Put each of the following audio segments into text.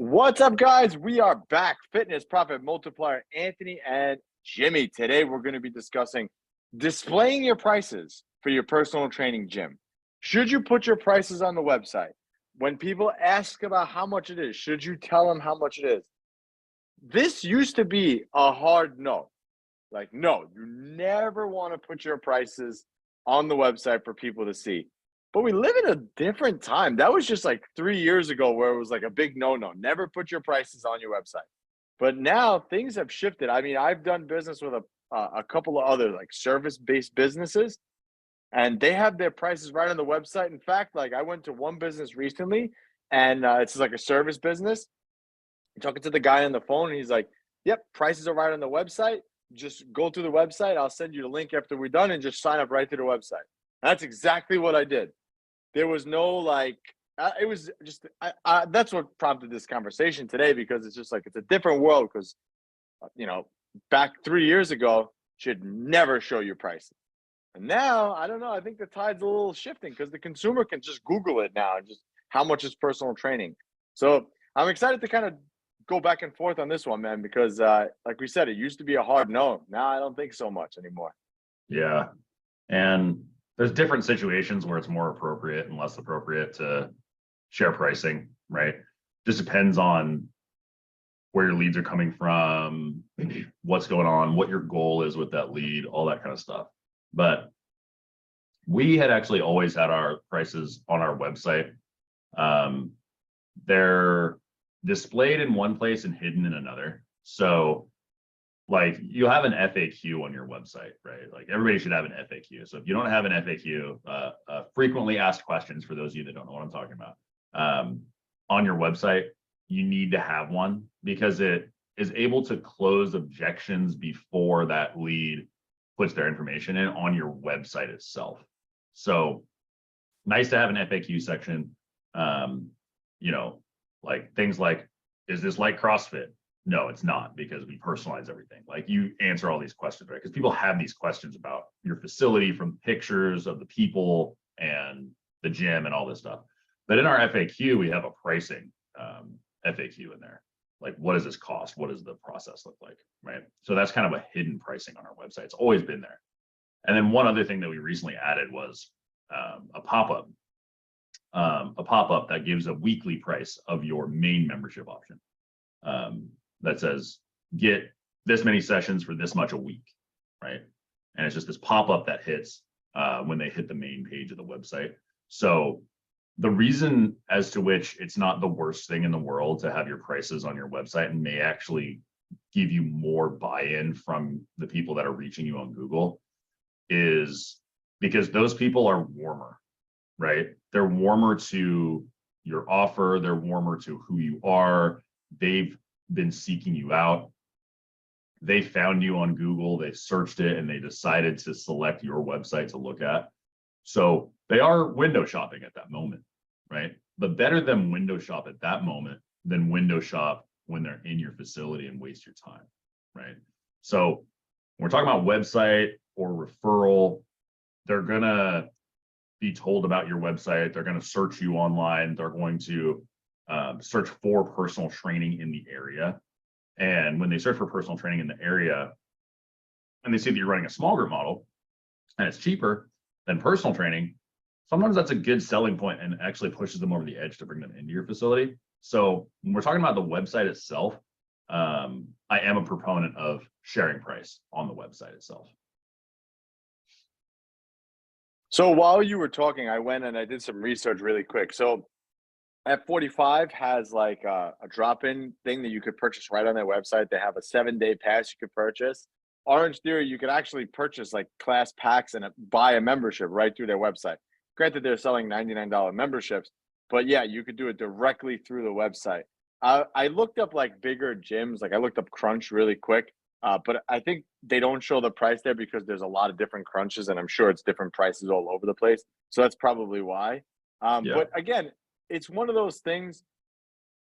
What's up, guys? We are back. Fitness Profit Multiplier, Anthony and Jimmy. Today, we're going to be discussing displaying your prices for your personal training gym. Should you put your prices on the website? When people ask about how much it is, should you tell them how much it is? This used to be a hard no. Like, no, you never want to put your prices on the website for people to see. But we live in a different time. That was just like 3 years ago where it was like a big no-no. Never put your prices on your website. But now things have shifted. I mean, I've done business with a couple of other like service-based businesses, and they have their prices right on the website. In fact, like I went to one business recently, and it's like a service business. I'm talking to the guy on the phone, and he's like, "Yep, prices are right on the website. Just go to the website. I'll send you the link after we're done, and just sign up right to the website." That's exactly what I did. There was no like, it was just, that's what prompted this conversation today, because it's just like, it's a different world. Because, you know, back 3 years ago, should never show your prices. And now, I don't know, I think the tide's a little shifting because the consumer can just Google it now and just how much is personal training. So I'm excited to kind of go back and forth on this one, man, because like we said, it used to be a hard no. Now I don't think so much anymore. Yeah. And there's different situations where it's more appropriate and less appropriate to share pricing, right? Just depends on where your leads are coming from, what's going on, what your goal is with that lead, all that kind of stuff. But we had actually always had our prices on our website. They're displayed in one place and hidden in another. So like you have an FAQ on your website, right? Like everybody should have an FAQ. So if you don't have an FAQ, frequently asked questions, for those of you that don't know what I'm talking about, on your website, you need to have one, because it is able to close objections before that lead puts their information in on your website itself. So nice to have an FAQ section. You know, like things like, is this like CrossFit? No, it's not, because we personalize everything. Like you answer all these questions, right? Because people have these questions about your facility from pictures of the people and the gym and all this stuff. But in our FAQ, we have a pricing FAQ in there. Like, what does this cost? What does the process look like, right? So that's kind of a hidden pricing on our website. It's always been there. And then one other thing that we recently added was a pop-up that gives a weekly price of your main membership option. That says, get this many sessions for this much a week, right? And it's just this pop-up that hits when they hit the main page of the website. So the reason as to which it's not the worst thing in the world to have your prices on your website and may actually give you more buy-in from the people that are reaching you on Google is because those people are warmer, right? They're warmer to your offer. They're warmer to who you are. They've been seeking you out. They found you on Google, they searched it, and they decided to select your website to look at. So they are window shopping at that moment, right? But better than window shop at that moment than window shop when they're in your facility and waste your time, right? So when we're talking about website or referral, they're gonna be told about your website. They're gonna search you online. They're going to search for personal training in the area. And when they search for personal training in the area and they see that you're running a small group model and it's cheaper than personal training, sometimes that's a good selling point and actually pushes them over the edge to bring them into your facility. So when we're talking about the website itself, I am a proponent of sharing price on the website itself. So while you were talking, I went and I did some research really quick. So F45 has like a drop-in thing that you could purchase right on their website. They have a 7-day pass you could purchase. Orange Theory, you could actually purchase like class packs and buy a membership right through their website. Granted, they're selling $99 memberships, but yeah, you could do it directly through the website. I looked up like bigger gyms, like I looked up Crunch really quick, but I think they don't show the price there because there's a lot of different Crunches, and I'm sure it's different prices all over the place. So that's probably why. Yeah. But again, it's one of those things,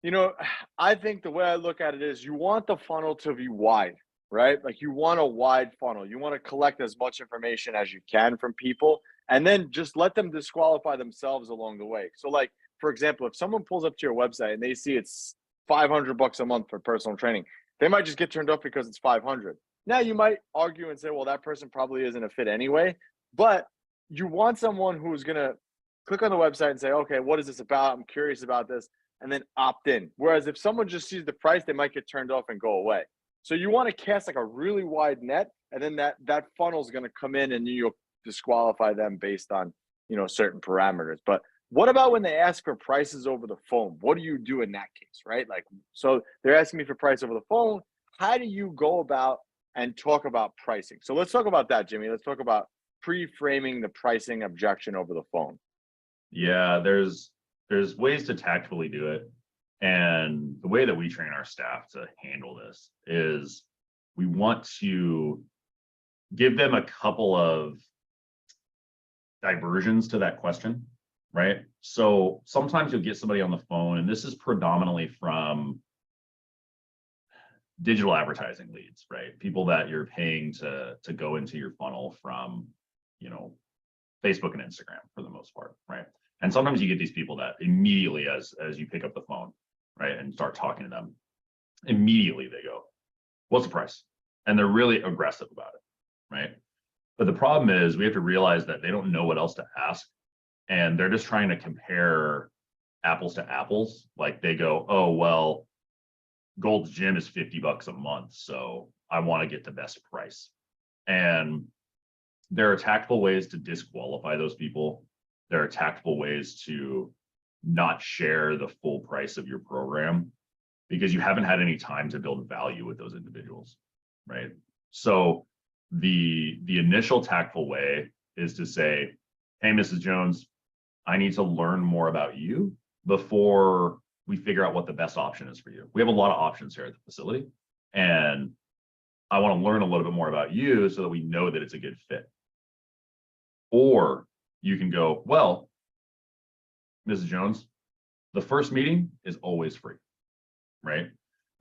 you know, I think the way I look at it is you want the funnel to be wide, right? Like you want a wide funnel. You want to collect as much information as you can from people and then just let them disqualify themselves along the way. So like, for example, if someone pulls up to your website and they see it's $500 a month for personal training. They might just get turned off because it's 500. Now you might argue and say, well, that person probably isn't a fit anyway, but you want someone who's going to click on the website and say, okay, what is this about? I'm curious about this, and then opt in. Whereas if someone just sees the price, they might get turned off and go away. So you want to cast like a really wide net, and then that funnel is going to come in and you'll disqualify them based on, certain parameters. But what about when they ask for prices over the phone? What do you do in that case, right? Like, so they're asking me for price over the phone. How do you go about and talk about pricing? So let's talk about that, Jimmy. Let's talk about pre-framing the pricing objection over the phone. Yeah, there's ways to tactfully do it. And the way that we train our staff to handle this is we want to give them a couple of diversions to that question, right? So sometimes you'll get somebody on the phone, and this is predominantly from digital advertising leads, right? People that you're paying to go into your funnel from, Facebook and Instagram for the most part, right? And sometimes you get these people that immediately, as you pick up the phone, right, and start talking to them, immediately they go, what's the price? And they're really aggressive about it, right? But the problem is we have to realize that they don't know what else to ask. And they're just trying to compare apples to apples. Like they go, oh, well, Gold's Gym is $50 a month, so I want to get the best price. And there are tactful ways to disqualify those people. There are tactful ways to not share the full price of your program because you haven't had any time to build value with those individuals, right? So the initial tactful way is to say, hey, Mrs. Jones, I need to learn more about you before we figure out what the best option is for you. We have a lot of options here at the facility, and I want to learn a little bit more about you so that we know that it's a good fit. Or you can go, well, Mrs. Jones, the first meeting is always free, right?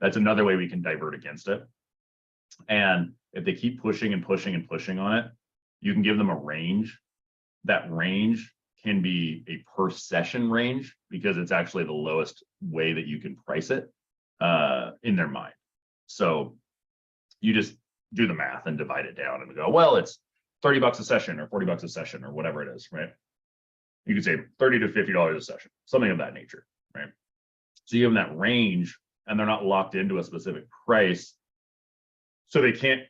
That's another way we can divert against it. And if they keep pushing and pushing and pushing on it, you can give them a range. That range can be a per session range because it's actually the lowest way that you can price it in their mind. So you just do the math and divide it down and go, well, it's $30 a session or $40 a session or whatever it is, right? You could say $30 to $50 a session, something of that nature, right? So you give them that range and they're not locked into a specific price. So they can't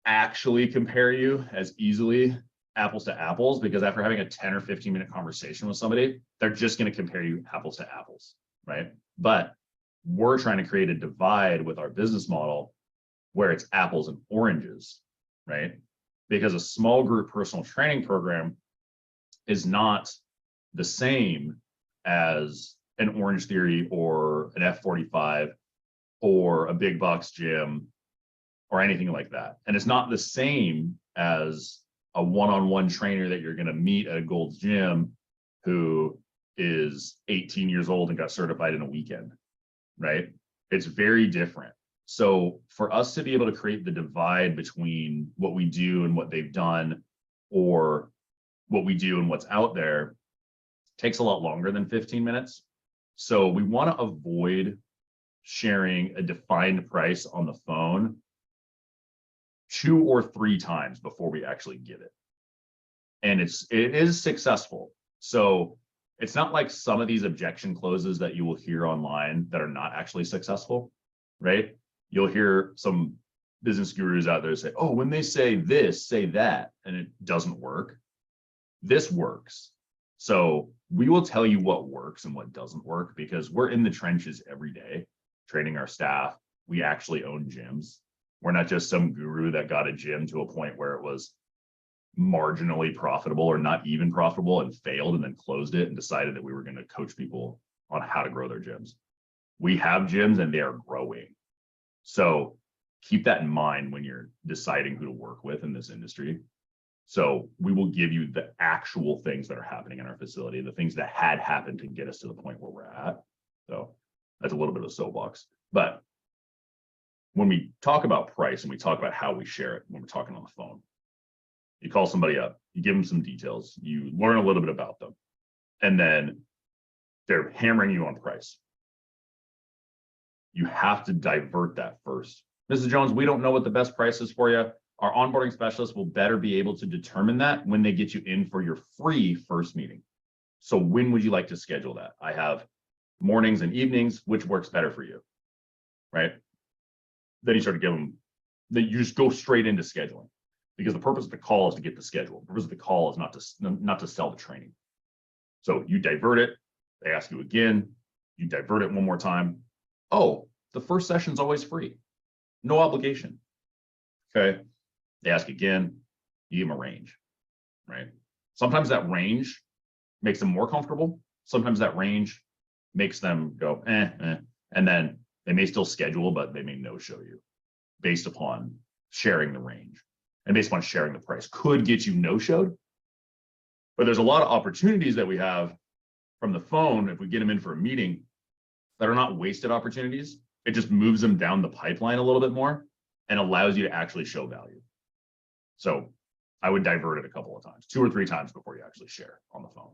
actually compare you as easily apples to apples, because after having a 10 or 15-minute conversation with somebody, they're just going to compare you apples to apples, right? But we're trying to create a divide with our business model where it's apples and oranges, right? Because a small group personal training program is not the same as an Orange Theory or an F45 or a big box gym or anything like that. And it's not the same as a one-on-one trainer that you're going to meet at a Gold's Gym who is 18 years old and got certified in a weekend, right? It's very different. So for us to be able to create the divide between what we do and what they've done, or what we do and what's out there, takes a lot longer than 15 minutes. So we want to avoid sharing a defined price on the phone 2 or 3 times before we actually give it. And it is successful. So it's not like some of these objection closes that you will hear online that are not actually successful, right? You'll hear some business gurus out there say, oh, when they say this, say that, and it doesn't work. This works. So we will tell you what works and what doesn't work because we're in the trenches every day training our staff. We actually own gyms. We're not just some guru that got a gym to a point where it was marginally profitable or not even profitable and failed and then closed it and decided that we were going to coach people on how to grow their gyms. We have gyms and they are growing. So keep that in mind when you're deciding who to work with in this industry. So we will give you the actual things that are happening in our facility, the things that had happened to get us to the point where we're at. So that's a little bit of a soapbox. But when we talk about price and we talk about how we share it when we're talking on the phone, you call somebody up, you give them some details, you learn a little bit about them, and then they're hammering you on price. You have to divert that first. Mrs. Jones, we don't know what the best price is for you. Our onboarding specialist will better be able to determine that when they get you in for your free first meeting. So when would you like to schedule that? I have mornings and evenings, which works better for you, right? Then you start to give them, then you just go straight into scheduling, because the purpose of the call is to get the schedule. The purpose of the call is not to sell the training. So you divert it, they ask you again, you divert it one more time. Oh, the first session's always free, no obligation. Okay, they ask again, you give them a range, right? Sometimes that range makes them more comfortable. Sometimes that range makes them go, and then they may still schedule, but they may no-show you based upon sharing the range and based upon sharing the price. Could get you no-showed, but there's a lot of opportunities that we have from the phone if we get them in for a meeting that are not wasted opportunities. It just moves them down the pipeline a little bit more and allows you to actually show value. So I would divert it a couple of times, 2 or 3 times before you actually share on the phone.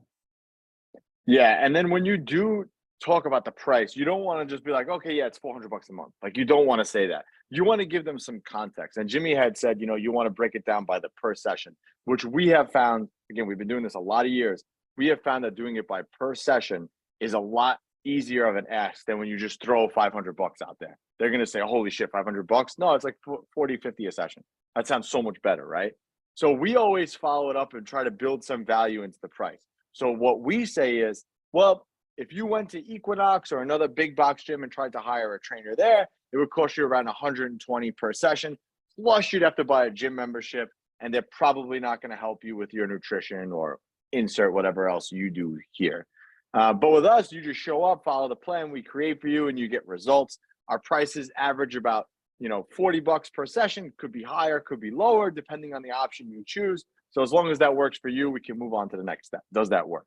Yeah, and then when you do talk about the price, you don't want to just be like, okay, yeah, it's $400 a month. Like, you don't want to say that. You want to give them some context. And Jimmy had said, you want to break it down by the per session, which we have found, again, we've been doing this a lot of years. We have found that doing it by per session is a lot easier of an ask than when you just throw $500 out there. They're going to say, holy shit, $500. No, it's like 40, 50 a session. That sounds so much better, right? So we always follow it up and try to build some value into the price. So what we say is, well, if you went to Equinox or another big box gym and tried to hire a trainer there, it would cost you around $120 per session. Plus, you'd have to buy a gym membership, and they're probably not going to help you with your nutrition or insert whatever else you do here. But with us, you just show up, follow the plan we create for you, and you get results. Our prices average about $40 per session. Could be higher, could be lower, depending on the option you choose. So as long as that works for you, we can move on to the next step. Does that work?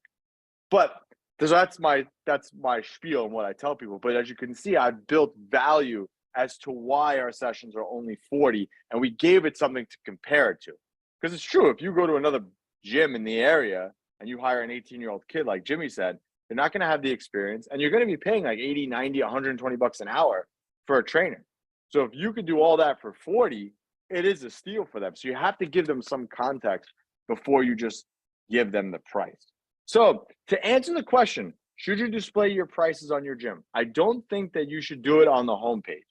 But that's my spiel and what I tell people. But as you can see, I've built value as to why our sessions are only 40, and we gave it something to compare it to. Because it's true, if you go to another gym in the area and you hire an 18-year-old kid, like Jimmy said, you're not going to have the experience, and you're going to be paying like 80, 90, $120 an hour for a trainer. So if you could do all that for 40, it is a steal for them. So you have to give them some context before you just give them the price. So to answer the question, should you display your prices on your gym? I don't think that you should do it on the homepage.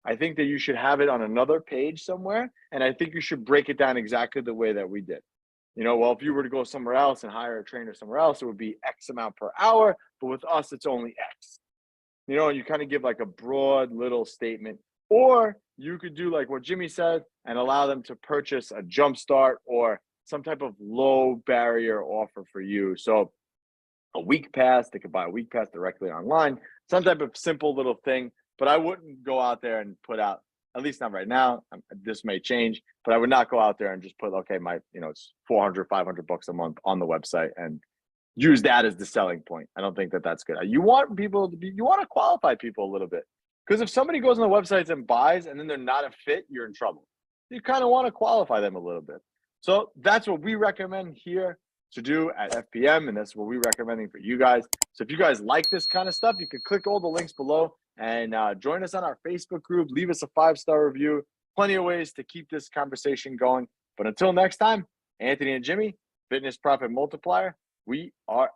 I think that you should have it on another page somewhere, and I think you should break it down exactly the way that we did. Well, if you were to go somewhere else and hire a trainer somewhere else, it would be X amount per hour, but with us, it's only X. And you kind of give like a broad little statement, or you could do like what Jimmy said and allow them to purchase a jump start or some type of low barrier offer for you. So a week pass, they could buy a week pass directly online, some type of simple little thing, but I wouldn't go out there and put out, at least not right now. This may change, but I would not go out there and just put, okay, it's $400, $500 a month on the website and use that as the selling point. I don't think that that's good. You want people to you want to qualify people a little bit, because if somebody goes on the websites and buys and then they're not a fit, you're in trouble. You kind of want to qualify them a little bit. So that's what we recommend here to do at FPM, and that's what we're recommending for you guys. So if you guys like this kind of stuff, you can click all the links below and join us on our Facebook group. Leave us a 5-star review. Plenty of ways to keep this conversation going. But until next time, Anthony and Jimmy, Fitness Profit Multiplier, we are